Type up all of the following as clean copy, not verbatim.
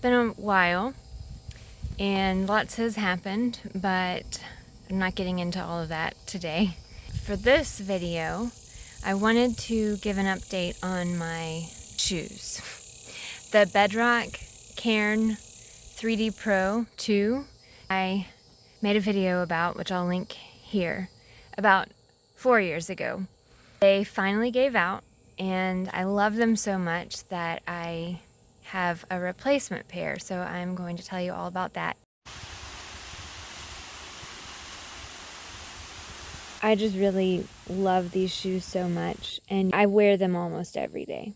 been a while and lots has happened, but I'm not getting into all of that today. For this video, I wanted to give an update on my shoes. The Bedrock Cairn 3D Pro 2, I made a video about, which I'll link here, about 4 years ago. They finally gave out, and I love them so much that I have a replacement pair, so I'm going to tell you all about that. I just really love these shoes so much, and I wear them almost every day.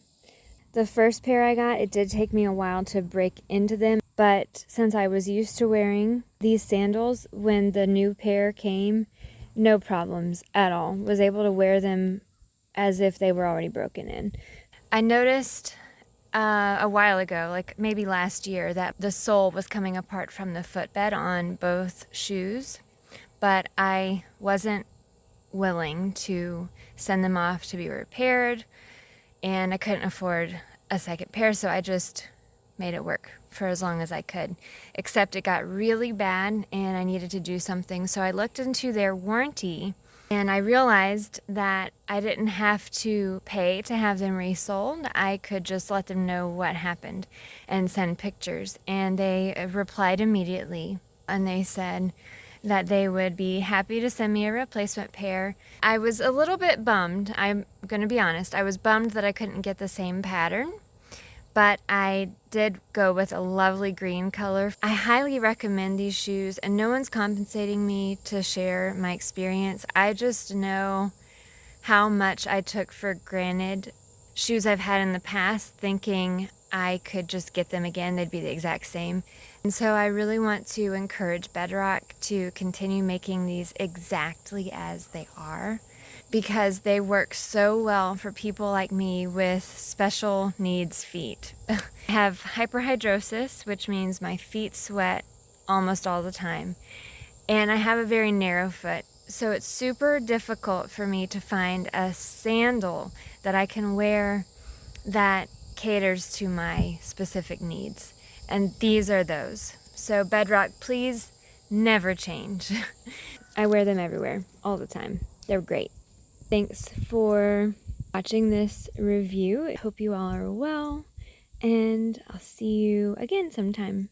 The first pair I got, it did take me a while to break into them, but since I was used to wearing these sandals when the new pair came, no problems at all. Was able to wear them as if they were already broken in. I noticed a while ago, like maybe last year, that the sole was coming apart from the footbed on both shoes, but I wasn't willing to send them off to be repaired, and I couldn't afford a second pair, so I just made it work for as long as I could. Except it got really bad and I needed to do something, so I looked into their warranty and I realized that I didn't have to pay to have them resold. I could just let them know what happened and send pictures, and they replied immediately and they said that they would be happy to send me a replacement pair. I was a little bit bummed, I'm going to be honest. I was bummed that I couldn't get the same pattern, but I did go with a lovely green color. I highly recommend these shoes, and no one's compensating me to share my experience. I just know how much I took for granted shoes I've had in the past, thinking I could just get them again, they'd be the exact same. And so I really want to encourage Bedrock to continue making these exactly as they are, because they work so well for people like me with special needs feet. I have hyperhidrosis, which means my feet sweat almost all the time, and I have a very narrow foot, so it's super difficult for me to find a sandal that I can wear that caters to my specific needs, and these are those. So Bedrock, please never change. I wear them everywhere, all the time. They're great. Thanks for watching this review. I hope you all are well, and I'll see you again sometime.